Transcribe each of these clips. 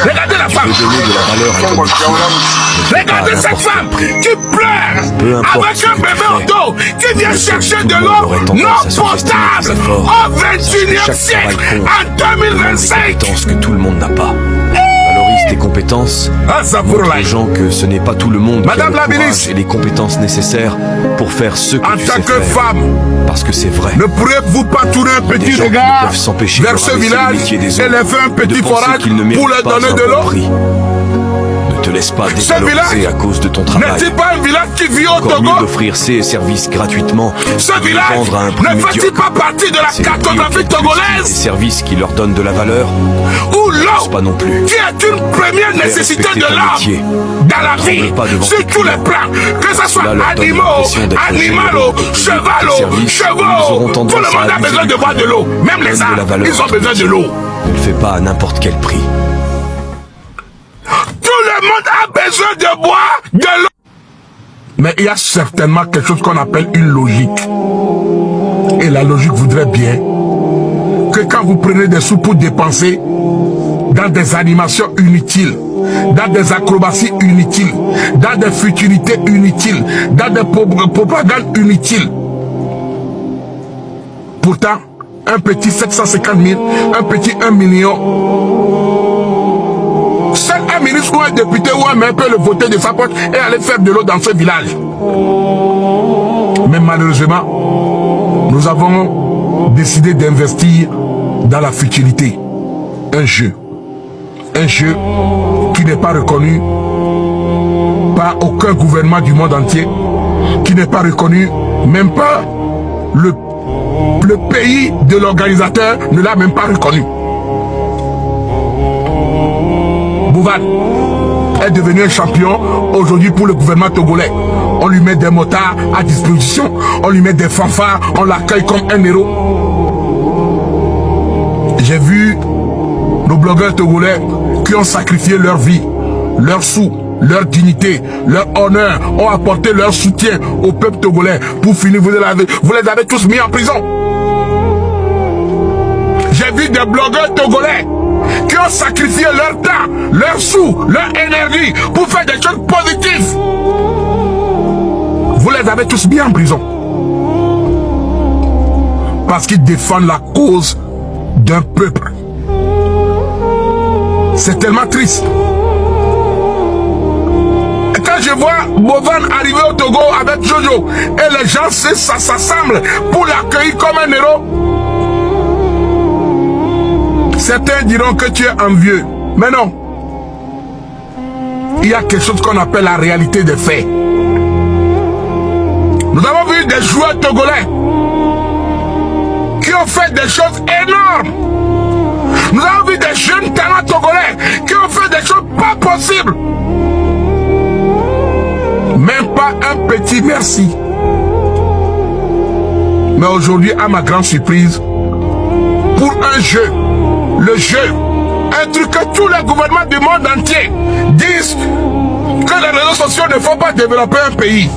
Regardez la femme. Regardez cette femme qui pleure avec un bébé au dos, qui vient chercher de l'eau non potable au 21e siècle, en 2025. Que tout le monde n'a pas. Valorise tes compétences. Montre aux gens que ce n'est pas tout le monde qui a le courage et les compétences nécessaires pour faire ce que tu sais faire. En tant que femme, parce que c'est vrai. Ne pourrez-vous pas tourner un petit regard vers ce village et les faire un petit forage pour leur donner de l'eau? Ne te laisse pas dévaloriser à cause de ton travail. N'est-il pas un village qui vit au Togo? Mieux d'offrir ces services gratuitement. Ce village ne fait-il pas partie de la cartographie togolaise? Des services qui leur donnent de la valeur. Ou l'eau, pas non plus. Qui est une première nécessité de l'homme dans la vie, sur tous les plans, que ce soit animaux, chevaux, tout le monde a besoin de boire de l'eau. Même les arbres, ils ont besoin de l'eau. Ne le fais pas à n'importe quel prix. Le monde a besoin de boire de l'eau. Mais il y a certainement quelque chose qu'on appelle une logique. Et la logique voudrait bien que quand vous prenez des sous pour dépenser dans des animations inutiles, dans des acrobaties inutiles, dans des futurités inutiles, dans des propagandes inutiles, pourtant, un petit 750 000, un petit 1 million, seul un ministre ou un député ou un maire peut le voter de sa poche et aller faire de l'eau dans ce village. Mais malheureusement, nous avons décidé d'investir dans la futilité. Un jeu qui n'est pas reconnu par aucun gouvernement du monde entier, qui n'est pas reconnu, même pas le pays de l'organisateur ne l'a même pas reconnu. Bouvan est devenu un champion aujourd'hui pour le gouvernement togolais. On lui met des motards à disposition, on lui met des fanfares, on l'accueille comme un héros. J'ai vu nos blogueurs togolais qui ont sacrifié leur vie, leurs sous, leur dignité, leur honneur, ont apporté leur soutien au peuple togolais. Pour finir, vous les avez tous mis en prison. J'ai vu des blogueurs togolais qui ont sacrifié leur temps, leurs sous, leur énergie pour faire des choses positives. Vous les avez tous mis en prison. Parce qu'ils défendent la cause d'un peuple. C'est tellement triste. Et quand je vois Bovan arriver au Togo avec Jojo et les gens s'assemblent pour l'accueillir comme un héros, certains diront que tu es envieux. Mais non. Il y a quelque chose qu'on appelle la réalité des faits. Nous avons vu des joueurs togolais qui ont fait des choses énormes. Nous avons vu des jeunes talents togolais qui ont fait des choses pas possibles. Même pas un petit merci. Mais aujourd'hui, à ma grande surprise, pour un jeu, le jeu, un truc que tous les gouvernements du monde entier disent que les réseaux sociaux ne font pas développer un pays.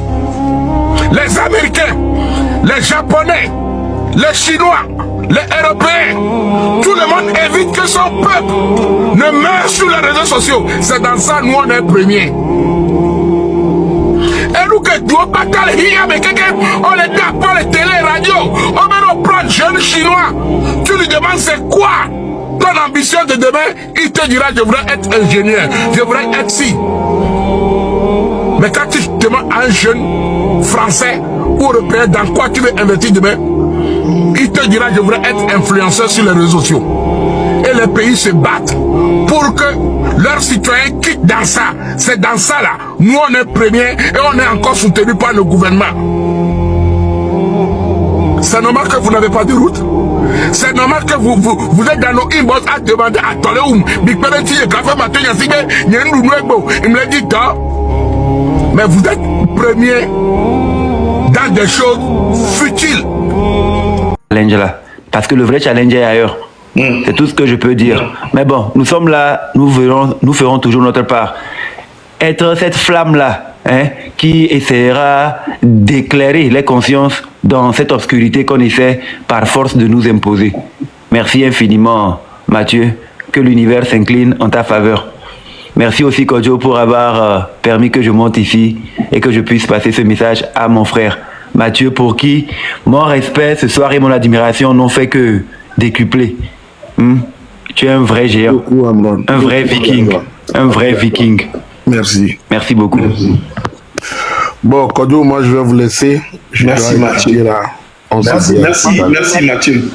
Les Américains, les Japonais, les Chinois, les Européens, tout le monde évite que son peuple ne meure sur les réseaux sociaux. C'est dans ça nous on est premiers. Et nous que Dieu batal mais quelqu'un, on les tape pas les télé, radio, on prend un jeune chinois, tu lui demandes c'est quoi ton ambition de demain, il te dira je voudrais être ingénieur, je voudrais être ci. Mais quand tu demandes à un jeune français ou européen dans quoi tu veux investir demain, il te dira je voudrais être influenceur sur les réseaux sociaux. Et les pays se battent pour que leurs citoyens quittent dans ça. C'est dans ça là. Nous on est premiers et on est encore soutenus par le gouvernement. C'est normal que vous n'avez pas de route. C'est normal que vous êtes dans nos inbox à demander à Toléoum. Il me l'a dit mais vous êtes premiers dans des choses futiles. L'Angela, parce que le vrai challenge est ailleurs. C'est tout ce que je peux dire. Mais bon, nous sommes là, nous ferons toujours notre part. Être cette flamme-là, qui essaiera d'éclairer les consciences dans cette obscurité qu'on essaie par force de nous imposer. Merci infiniment, Mathieu. Que l'univers s'incline en ta faveur. Merci aussi Kodjo pour avoir permis que je monte ici et que je puisse passer ce message à mon frère Mathieu, pour qui mon respect ce soir et mon admiration n'ont fait que décupler. Tu es un vrai géant, un vrai viking, un vrai viking. Merci. Merci beaucoup. Merci. Bon, Kodjo, moi je vais vous laisser. Merci Mathieu. Merci Mathieu.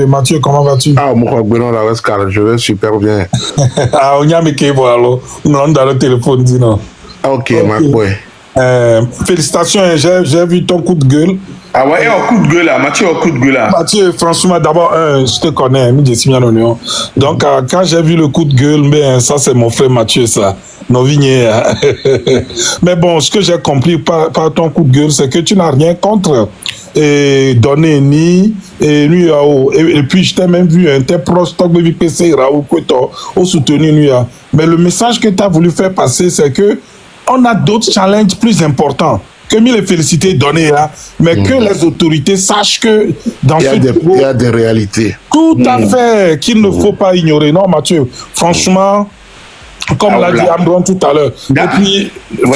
Mathieu, comment vas-tu? Ah, moi, je vais super bien. Ah, on y a mis alors. Non, dans le téléphone, dis non. Ok, ma boy. Félicitations, j'ai vu ton coup de gueule. Ah ouais, un coup de gueule là, Mathieu, un coup de gueule là. Mathieu, franchement, d'abord, je te connais, je suis bien oignon. Donc, quand j'ai vu le coup de gueule, mais ça, c'est mon frère Mathieu, ça. Novigné. Mais bon, ce que j'ai compris par ton coup de gueule, c'est que tu n'as rien contre donner ni et lui et puis je t'ai même vu un tes proche toi baby PC Raoul Kweto au soutenu lui. Mais le message que tu as voulu faire passer, c'est que on a d'autres challenges plus importants que les féliciter donner là, mais que les autorités sachent que dans il y a des réalités. Tout à fait, qu'il ne faut pas ignorer. Non, Mathieu, franchement, comme l'a dit Andron tout à l'heure. Et puis, on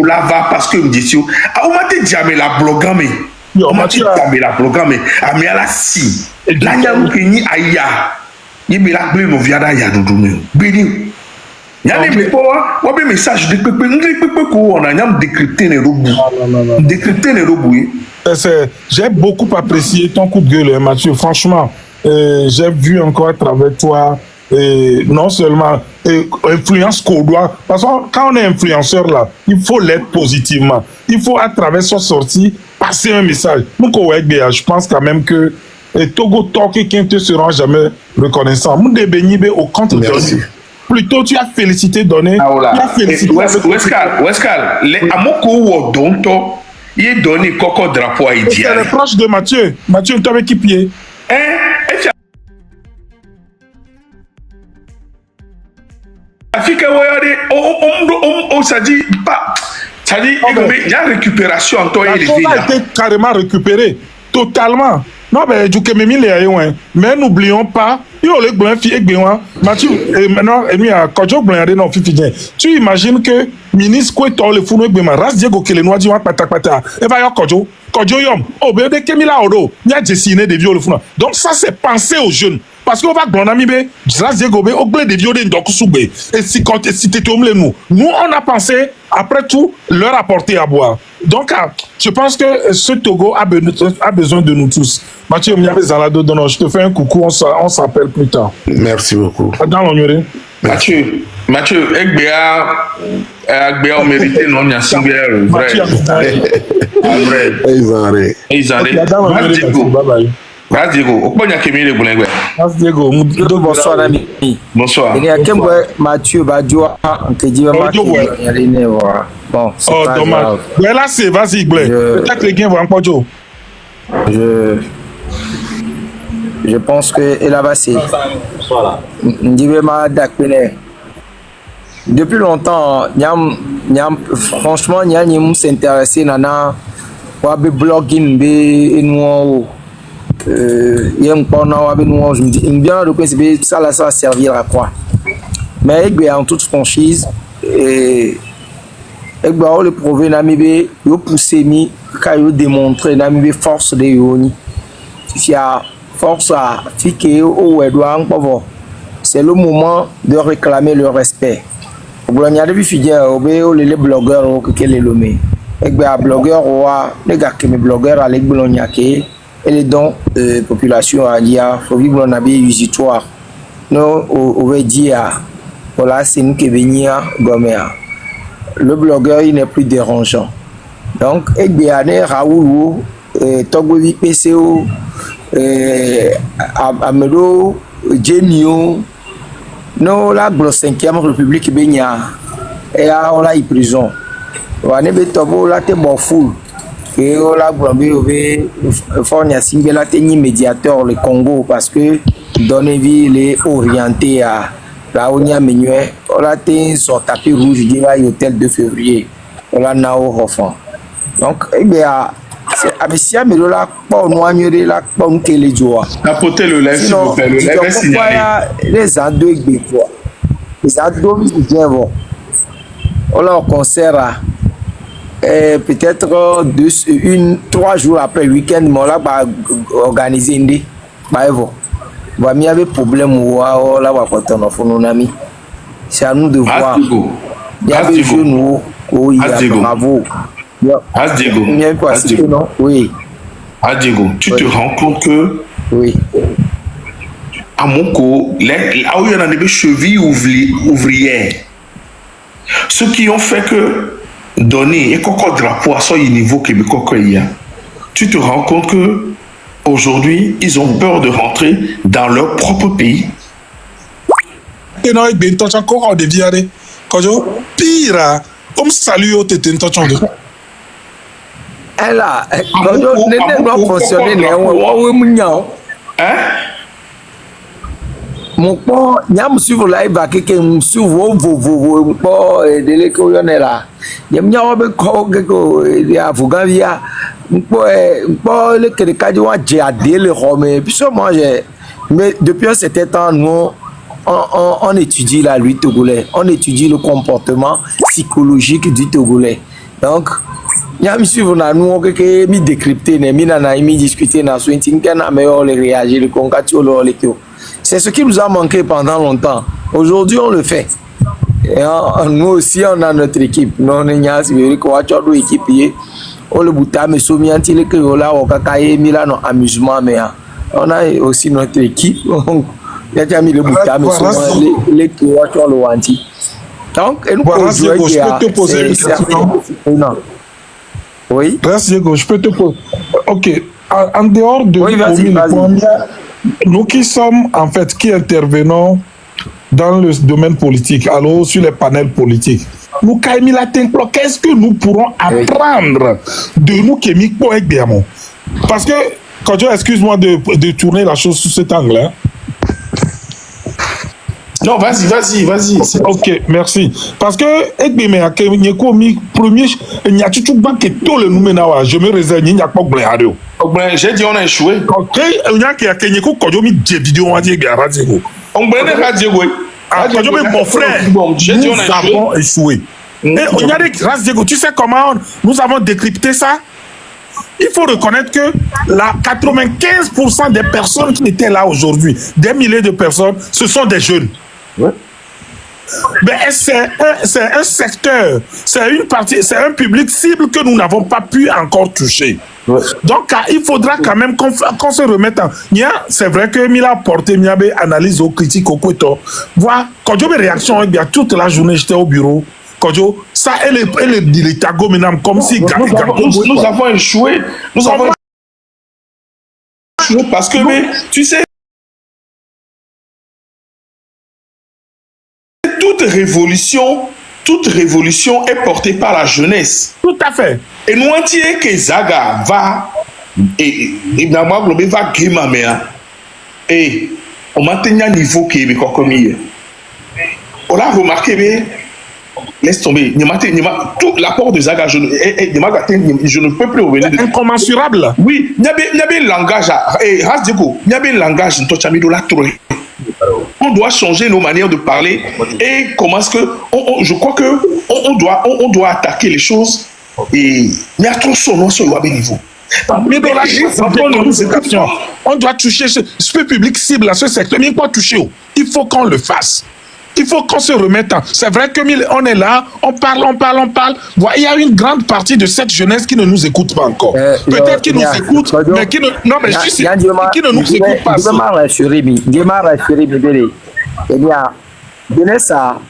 la va parce que me dit on m'a dit jamais la blogame. On m'a dit jamais la blogame. Ah mais la si. Là il y a un pays aya. Il me la blé no viada ya doudou. Béni. Il y a des messages de on a décrypté les robots. Décrypter les robots. J'ai beaucoup apprécié ton coup de gueule, Mathieu. Franchement, j'ai vu encore à travers toi, non seulement influence qu'on doit, parce que quand on est influenceur là, il faut l'être positivement. Il faut à travers sa sortie passer un message. Donc, je pense quand même que Togo Talk et qui ne te seront jamais reconnaissants. Au contraire. Plutôt, tu as félicité Donné. Ah, voilà. Tu as félicité. Wescal, les amoko ou donto, il est donné coco drapeau à Idia. C'est le proche de Mathieu. Mathieu, tu avais qui pied? Afrique, ça dit pas. Ça dit, il y a récupération en toi et les filles. Ça a été carrément récupéré. Totalement. Non, mais du que mais n'oublions pas, Mathieu, maintenant, tu imagines que ministre Kweto le fou ras Diego que les noirs disent pata et va Kodjo yom oh ben de Kemila Odo il y a dessiné des vieux le fou. Donc ça c'est penser aux jeunes parce qu'on va glonami be ras Diego be au blé des vieux de Ndokusube et si quand si t'es nous on a pensé après tout leur apporter à boire. Donc je pense que ce Togo a besoin de nous tous. Mathieu je te fais un coucou, on s'appelle plus tard. Merci beaucoup. Mathieu, Egbea mérité non y a vrai. Bonsoir ami. Bonsoir. Il y a Mathieu Badjoa qui dit bon, oh dommage. Là c'est vas-y Blé. Peut-être les gains vont encore Joe. Je pense que là-bas c'est depuis longtemps franchement Nyam s'intéressait nana wabe blogging be nous je me dis bien le principe ça va servir à quoi, mais en toute franchise le prouver Namibé yo pousser mi kayo démontrer Namibé force de yoni si a force à fiquer au Edouard. C'est le moment de réclamer le respect. Il y a des les blogueurs qui les lomé. Les blogueurs les gars qui mes blogueurs avec et les dons de population à dire faut vivre un habit usitoire. Nous on va dire voilà c'est nous qui venir goméa. Le blogueur il n'est plus dérangeant. Donc Raoul Togo PCO Amedo Genio no la 5e République Benya et à la prison on est betobo la te bofou et on la blambé faut n'y a single la tenir médiateur le Congo parce que Donneville est orienté à la Onia Menuet on la ten sur tapis rouge du hôtel 2 février on la nao enfant donc si amelo la po no anyere la po nkele joa. Apportez le lait s'il vous plaît, le lait est signalé. Les ado egbe quoi. Les ado bien bon. On l'a au concert peut-être 3 jours après le week-end, on l'a organisé une day. Bah bon. Bah il y avait problème ou là va porter nos amis. C'est à nous de voir. Il y a des jeunes où il y a bravo. Asdiego. Non? Oui. Asdiego, tu te rends compte que oui. À Moko, là où il y en a des chevilles ouvrières, ceux qui ont fait que donner et qu'on drapeau à ce niveau québécois qu'il y a, tu te rends compte que aujourd'hui ils ont peur de rentrer dans leur propre pays. Et non, il y a encore en dévié. Quand je pire, on salue au tété. Elle a, quand je n'ai pas fonctionné, mon pont, il y a un suivre live à quelqu'un, un suivre vos pont de l'école, il y a là. Il y a un peu de avocat, il y a un peu le cas de j'ai adhéré le Rome. Puis moi, mais depuis un certain temps, nous, on étudie la lutte togolaise, on étudie le comportement psychologique du Togolais. Donc, il y a un suivre nous qui mi décrypté, mi discuté, na swintinga meilleur les réagir, le concatio le c'est ce qui nous a manqué pendant longtemps. Aujourd'hui, on le fait. Et nous aussi, on a notre équipe. Nous, on a équipe. On le bouta, mais somianti le créola, on kakaye, milano amusement, mais on a aussi notre équipe. Il y a mis le bouta, mais somianti le créola, le wanti. Donc, et nous voilà, Diego, je peux te poser une question. Oui. Grâce Diego, je peux te poser. Ok. En dehors de oui, vas-y. Nous qui sommes, en fait, qui intervenons dans le domaine politique, alors sur les panels politiques, nous, qu'est-ce que nous pourrons apprendre de nous qui sommes parce que, quand je excuse-moi de tourner la chose sous cet angle, non, vas-y. Ok, merci. Parce que, premier, il y a tout le numéro, je me réserve, il n'y a pas de j'ai dit on a échoué. Ok, il y a qui a vidéo, on dit, on mon frère, nous avons échoué. Et on y a des races Diego, tu sais comment nous avons décrypté ça? Il faut reconnaître que 95% des personnes qui étaient là aujourd'hui, des milliers de personnes, ce sont des jeunes. Ouais. Mais c'est un secteur, c'est une partie, c'est un public cible que nous n'avons pas pu encore toucher. Ouais. Donc, il faudra quand même qu'on se remette en... C'est vrai que Mila a porté, Mila a analysé aux critiques, au couteau. Voilà, quand j'ai mes réactions, toute la journée, j'étais au bureau. Quand ça, elle est tago maintenant, comme si... Nous avons échoué. Nous avons échoué parce que, mais, tu sais, toute révolution est portée par la jeunesse. Tout à fait. Et nous on dit que Zaga va et va gagner et on maintient un niveau qui est comme hier. On l'a remarqué, laisse tomber. Tout l'apport de Zaga, je ne peux plus revenir. C'est incommensurable. Oui, il y avait un langage. Et Rasdeko, il y avait un langage. On doit changer nos manières de parler et comment est-ce que je crois que on doit attaquer les choses et il y a trop son nom sur le niveau. Mais dans la on doit toucher ce public cible à ce secteur, mais il faut toucher. Il faut qu'on le fasse. Il faut qu'on se remette. C'est vrai que on est là, on parle. Il y a une grande partie de cette jeunesse qui ne nous écoute pas encore. Peut-être qu'ils nous écoutent, mais qui ne, non, mais qui ne nous écoute pas.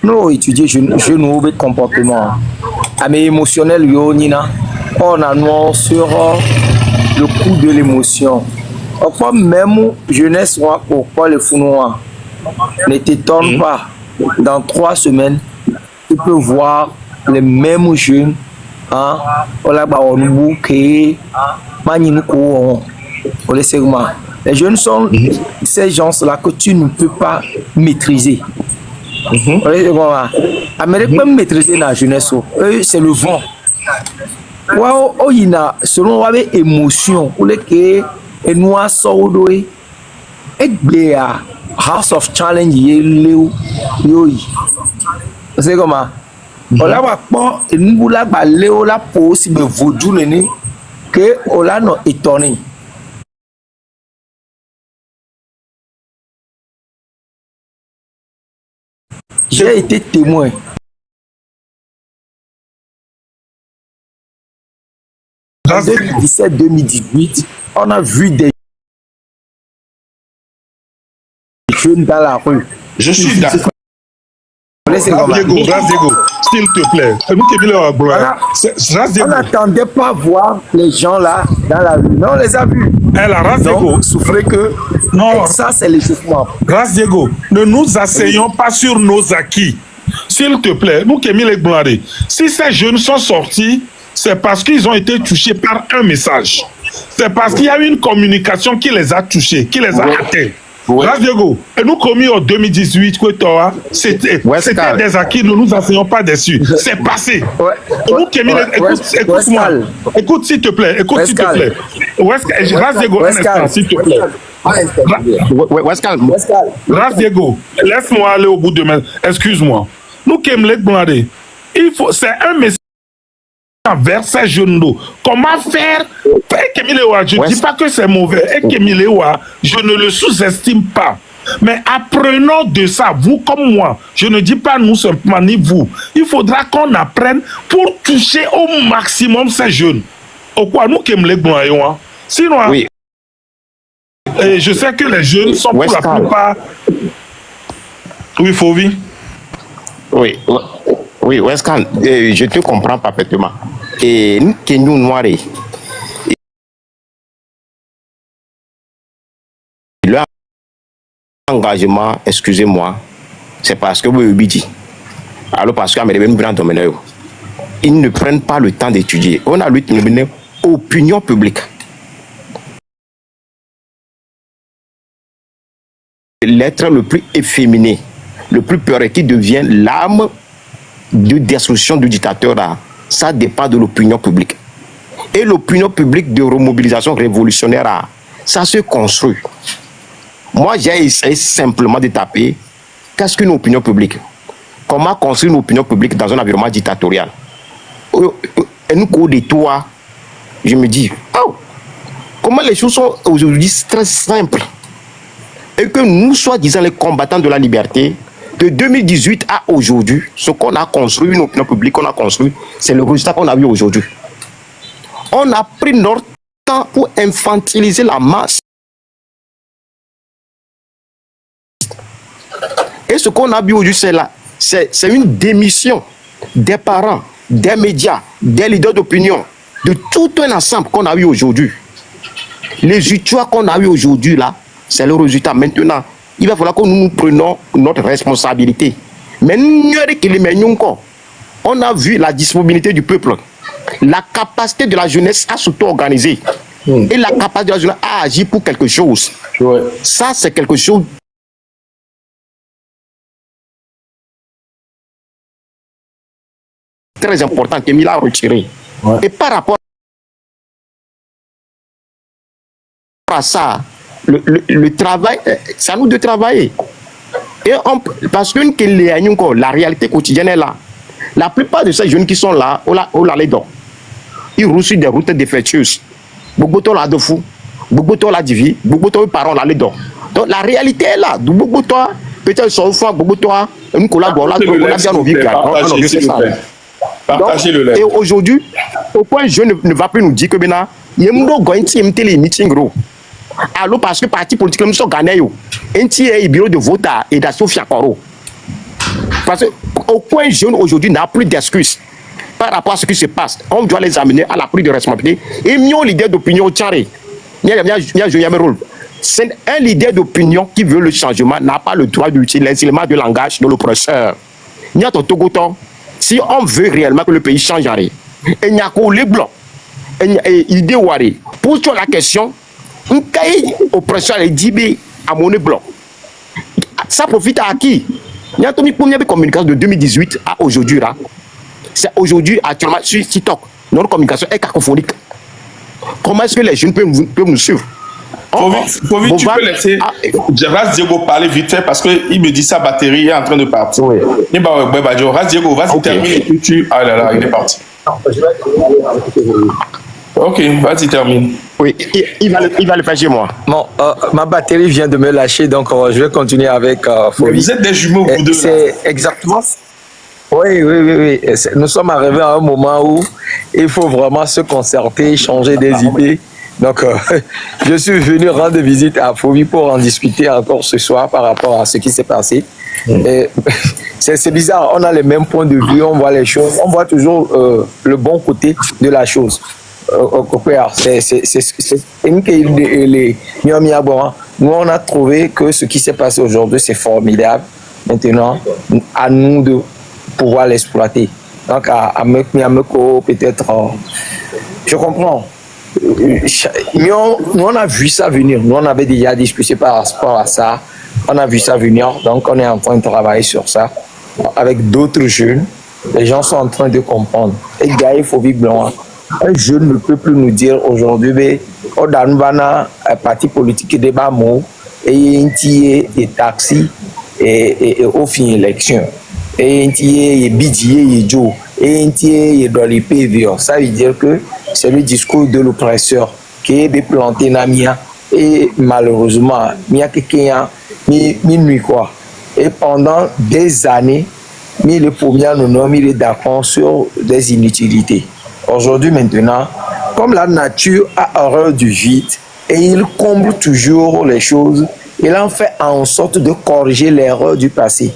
Nous étudions jeunes comportement. Mais émotionnel, on a sur le coup de l'émotion. Enfin, même jeunesse, pourquoi le fou noir ne t'étonne pas. Dans 3 semaines, tu peux voir les mêmes jeunes. Les jeunes sont ces gens-là que tu ne peux pas maîtriser. Amérique peut maîtriser la jeunesse. Eux, c'est le vent. ouais, il y a selon la émotion, ou les que et nous a sorti et bien House of Challenge Léo c'est comment on l'a pas et nous la Léo la possible vaudou né que on l'a non étonné. J'ai été témoin. En 2017-2018, on a vu des jeunes dans la rue. Je suis d'accord. Diego, s'il te plaît. On n'attendait pas voir les gens là dans la rue. Mais on les a vus. Donc, souffrez que non. Ça, c'est l'échauffement. Grâce Diego, ne nous asseyons pas sur nos acquis. S'il te plaît, nous qui les Blindés, si ces jeunes sont sortis, c'est parce qu'ils ont été touchés par un message. C'est parce qu'il y a eu une communication qui les a touchés, qui les a atteints. Grâce Diego, et nous commis en 2018, c'était des acquis, ne nous asseyons pas dessus. C'est passé. Écoute-moi. Écoute s'il te plaît. Écoute s'il te plaît. Grâce Diego, un instant, s'il te plaît. Grâce Diego, laisse-moi aller au bout de mes... Excuse-moi. Nous qui aimons les Blindés, c'est un message vers ces jeunes. Comment faire? Je ne dis pas que c'est mauvais. Je ne le sous-estime pas. Mais apprenons de ça, vous comme moi. Je ne dis pas nous simplement, ni vous. Il faudra qu'on apprenne pour toucher au maximum ces jeunes. Au quoi nous qui aimons les Blindés. Sinon, oui. Je sais que les jeunes sont pour la plupart... Oui, Fovi. Oui, Wescan, je te comprends parfaitement. Et nous, qui nous noirs, leur engagement, excusez-moi, c'est parce que vous dit. Alors, parce qu'ils ne prennent pas le temps d'étudier. On a lui une opinion publique. L'être le plus efféminé, le plus peur qui devient l'âme de destruction du dictateur, là, ça dépend de l'opinion publique. Et l'opinion publique de remobilisation révolutionnaire, là, ça se construit. Moi, j'ai essayé simplement de taper qu'est-ce qu'une opinion publique? Comment construire une opinion publique dans un environnement dictatorial? Et nous, au détour, je me dis, oh, comment les choses sont aujourd'hui très simples. Et que nous, soi-disant les combattants de la liberté, de 2018 à aujourd'hui, ce qu'on a construit, une opinion publique qu'on a construit, c'est le résultat qu'on a vu aujourd'hui. On a pris notre temps pour infantiliser la masse. Et ce qu'on a vu aujourd'hui, c'est là, c'est une démission des parents, des médias, des leaders d'opinion, de tout un ensemble qu'on a vu aujourd'hui. Les histoires qu'on a eu aujourd'hui là, c'est le résultat. Maintenant, il va falloir que nous prenions notre responsabilité. Mais on a vu la disponibilité du peuple, la capacité de la jeunesse à s'auto-organiser et la capacité de la jeunesse à agir pour quelque chose. Ça, c'est quelque chose de très important que Mila a retiré. Et par rapport à ça, le travail, ça nous de travailler. Et parce que la réalité quotidienne est là. La plupart de ces jeunes qui sont là, ils reçoivent des routes défectueuses. Beaucoup de là de fou, beaucoup de là de vie, beaucoup de parents là dedans. Donc la réalité est là. Beaucoup de toi, peut-être sont fois, beaucoup de toi, nous collaborons là, partagez-le. Et aujourd'hui, au point je ne va plus nous dire que maintenant, il y a un meeting gros. Alors parce que parti politique nous sont gagnés un bureau de vote et d'Asofia Koro. Parce que au point jeune aujourd'hui n'a plus d'excuses par rapport à ce qui se passe. On doit les amener à la prise de responsabilité. Et mieux leader d'opinion Tchare. C'est un leader d'opinion qui veut le changement n'a pas le droit d'utiliser l'instrument de langage de l'oppresseur. Si on veut réellement que le pays change, et il y a les blancs, et idée pose-toi la question. Un cahier oppresseur est dit à monnaie blanc. Ça profite à qui? Il y a une communication de 2018 à aujourd'hui là. C'est aujourd'hui actuellement sur TikTok. notre communication est cacophonique. Comment est-ce que les jeunes peuvent nous suivre? Covid, tu peux laisser Ras Diego parler vite fait parce qu'il me dit sa batterie est en train de partir. Oui. Ras Diego, vas-y, termine. Ah là là, il est parti. Ok, vas-y, termine. Oui, il va le faire chez moi. Bon, ma batterie vient de me lâcher, donc je vais continuer avec Fovi. Vous êtes des jumeaux, vous deux. C'est exactement. Oui. Nous sommes arrivés à un moment où il faut vraiment se concerter, changer des idées. Donc, je suis venu rendre visite à Fovi pour en discuter encore ce soir par rapport à ce qui s'est passé. C'est bizarre, on a les mêmes points de vue, on voit les choses, on voit toujours le bon côté de la chose. Nous, on a trouvé que ce qui s'est passé aujourd'hui, c'est formidable. Maintenant, à nous de pouvoir l'exploiter. Donc, à Meko, peut-être, je comprends. Nous, on a vu ça venir. Nous, on avait déjà discuté par rapport à ça. On a vu ça venir. Donc, on est en train de travailler sur ça avec d'autres jeunes. Les gens sont en train de comprendre. Et Gaï Fovi Blanc, un jeune ne peut plus nous dire aujourd'hui, mais au Danubana, un parti politique débat mot, et un tiers des taxis et au fin élection. Et un tiers bidjier et Joe. Et un tiers dans les PV. Ça veut dire que c'est le discours de l'oppresseur qui est planté dans Mia. Et malheureusement, Mia quelqu'un minuit quoi. Et pendant des années, le premier nous il est d'accord sur des inutilités. Aujourd'hui maintenant, comme la nature a horreur du vide et il comble toujours les choses, il en fait en sorte de corriger l'erreur du passé.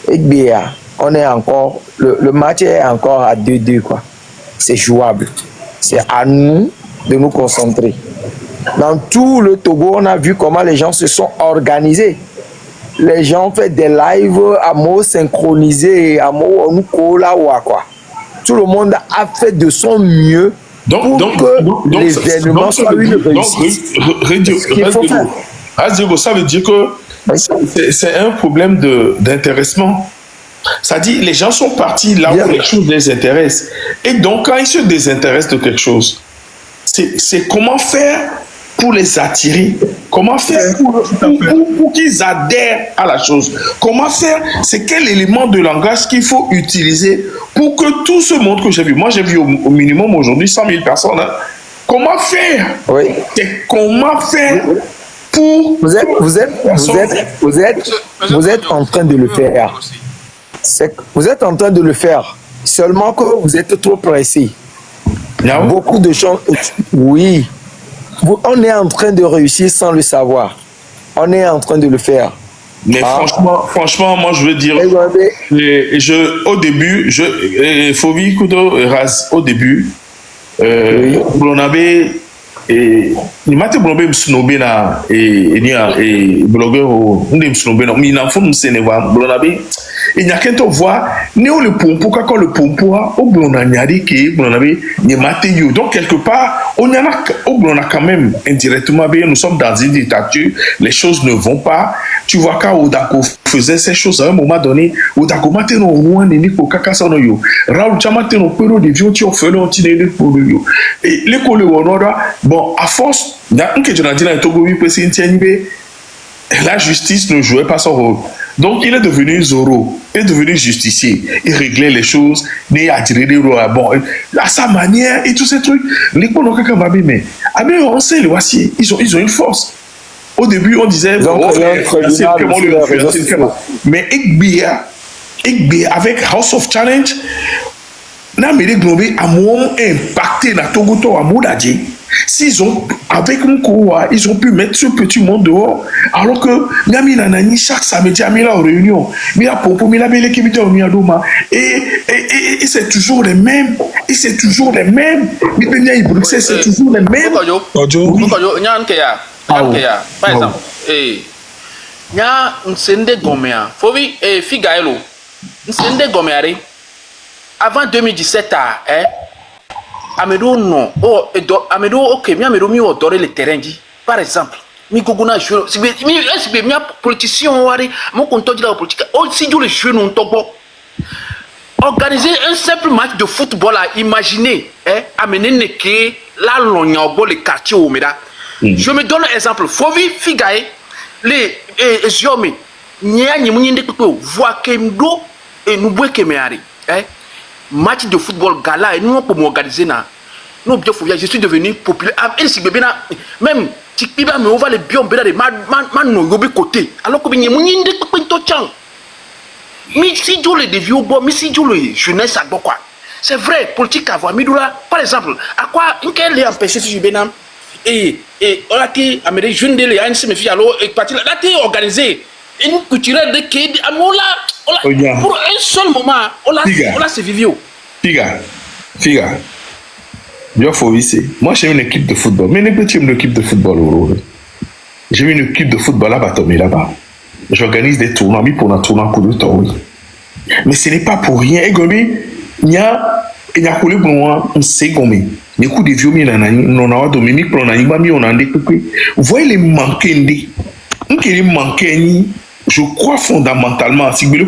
Et bien, on est encore, le match est encore à 2-2 quoi. C'est jouable. C'est à nous de nous concentrer. Dans tout le Togo, on a vu comment les gens se sont organisés. Les gens ont fait des lives à mots synchronisés, à mots quoi. Tout le monde a fait de son mieux pour que l'événement soit une réussite. Ça veut dire que c'est un problème d'intéressement. Ça dit, les gens sont partis là où les choses les intéressent. Et donc, quand ils se désintéressent de quelque chose, c'est comment faire pour les attirer, comment faire pour qu'ils adhèrent à la chose, comment faire, c'est quel élément de langage qu'il faut utiliser pour que tout ce monde que j'ai vu, moi j'ai vu au minimum aujourd'hui 100 000 personnes, hein. Comment faire? Comment faire pour... Vous êtes en train de le faire. Vous êtes en train de le faire, seulement que vous êtes trop pressé. Beaucoup de gens, oui. On est en train de réussir sans le savoir. On est en train de le faire. Mais franchement, moi je veux dire, au début, Fovi Kudo Ras, au début, on avait il m'a dit blogger snobé na et blogueur on dit snobé non mais il en faut nous sénéva blonabe il n'y a qu'un to voir néo le pompo quand le pompo au blonanyari qui blonabe ni maté yo donc quelque part on y en a au blona quand même indirectement bien nous sommes dans une dictature les choses ne vont pas tu vois quand Odako faisait ces choses à un moment donné Odako maté no roi ni ko kakasa no yo Raoul chamate no pero de vieux tu ont fait no tinele pour yo et les collègues bon à force il y a un que je n'ai dit dans le Togo la justice ne jouait pas son rôle. Donc il est devenu Zoro, il est devenu justicier, il réglait les choses, il a tiré des rois, bon, à sa manière et tous ces trucs. Les mais on sait le voici, ils ont une force. Au début on disait mais Egbia avec House of Challenge, n'a Globé a moins impacté dans Togo à Moudadji. S'ils ont, avec Mkoua, ils ont pu mettre ce petit monde dehors, alors que Miami Nanani, chaque samedi, à Mila en réunion, Mila Popo, Mila Bele Kibite au Miadoma, et c'est toujours les mêmes, et c'est toujours les mêmes, Mipenia Bruxelles, c'est toujours les mêmes. Par exemple, Nya Nsende Gomea, Fovi et Figaelo, Nsende Gomeare, avant 2017, Amédou non. Oh, Amédou, ok, mais Amédou mi adorer le terrain dit. Par exemple, mi goguna jeu, si mi politicien wari, mon compte de la politique. Oh, si tu le jeu non tobo. organiser un simple match de football à imaginer, amener Neke, la Lognago, les quartiers au Méda. Je me donne un exemple. Fovi, Figae, les Ziome, Nia, Nimuninde, voix Kemdo et nous bois Kemeari. Match de football gala et nous pour m'organiser. Nous, je suis devenu populaire. Même, Tikpiba, mais on va les biens, man, no, yobi côté. Alors que nous, Mouninde, Pintochan. Mais si Dieu le dévie au bois, mais si Dieu le jeunesse à quoi. C'est vrai, politique à voir. Par exemple, à quoi il est empêché si je bénam et on a été amené jeune de l'ANC, mes filles, alors, et parti là, t'es organisé. Une culturelle de Kédi, pour un seul moment, on a ce vivio. Figa. Bien faut ici. Moi, j'ai une équipe de football. Mais n'importe une équipe de football. J'ai une équipe de football là-bas. J'organise des tournois, mais pour un tournoi coup de temps, oui. Mais ce n'est pas pour rien. Et comme il y a collé pour moi, on sait comme il y a coup de vieux, on a domini pour on a mis on a des vous voyez les manqués, je crois fondamentalement, si vous voulez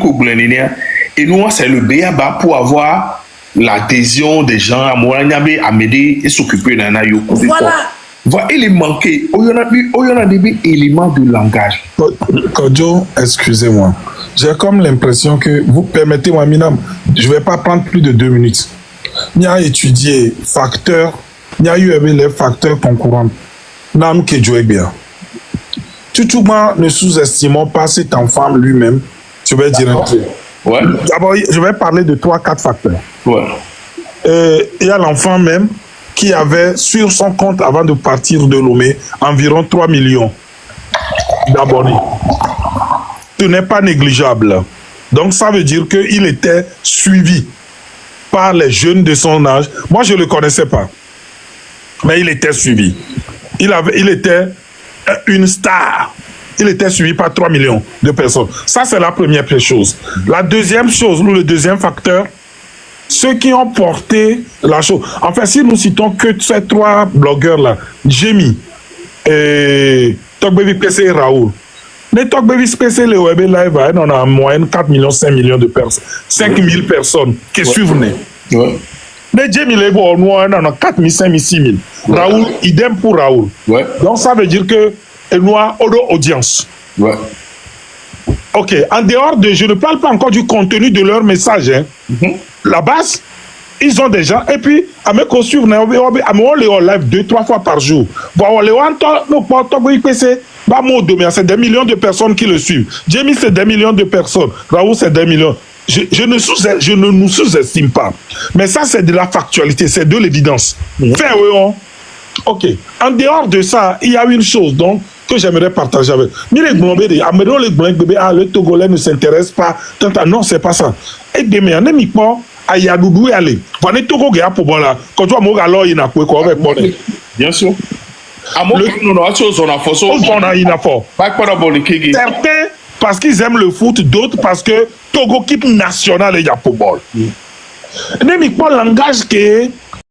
et nous, c'est le BABA pour avoir l'adhésion des gens à Mouraniabe, à m'aider et s'occuper d'un aïe. Voilà, il est manqué. Il y a des éléments de langage. Kodjo, excusez-moi. J'ai comme l'impression que vous permettez-moi, Minam, je ne vais pas prendre plus de 2 minutes. Il y a étudié facteurs, il y a eu les facteurs concurrents. Nam Kedjo est bien. Toutefois, ne sous-estimons pas cet enfant lui-même. Je vais dire un truc. Ouais. D'abord, je vais parler de 3-4 facteurs. Ouais. Il y a l'enfant même qui avait sur son compte avant de partir de Lomé environ 3 millions d'abonnés. Ce n'est pas négligeable. Donc ça veut dire qu'il était suivi par les jeunes de son âge. Moi, je ne le connaissais pas. Mais il était suivi. Il était une star. Il était suivi par 3 millions de personnes. Ça, c'est la première chose. La deuxième chose, ou le deuxième facteur, ceux qui ont porté la chose. En fait, si nous citons que ces 3 blogueurs-là, Jamie, Tokbevi PC et Raoul, les Tokbevi PC, les web live, on a en moyenne 4 millions, 5 millions de personnes, 5 000 personnes qui suivent. Ouais. Les Jamie, les on a 4 000, 5 000, 6 000. Ouais. Raoul, idem pour Raoul. Ouais. Donc, ça veut dire que nous avons une audience. Ouais. Ok, en dehors de, je ne parle pas encore du contenu de leur message. Hein. La base, ils ont des gens. Et puis, à mes costumes, on les live 2-3 fois par jour. C'est des millions de personnes qui le suivent. Jamie, c'est des millions de personnes. Raoul, c'est des millions. Je ne nous sous-estime pas. Mais ça, c'est de la factualité, c'est de l'évidence. Ok. En dehors de ça, il y a une chose donc que j'aimerais partager avec. Le Togolais ne s'intéresse pas. Non, c'est pas ça. Et demain, bien sûr. Certains parce qu'ils aiment le foot, d'autres parce que Togo équipe nationale et il y a football. Le langage que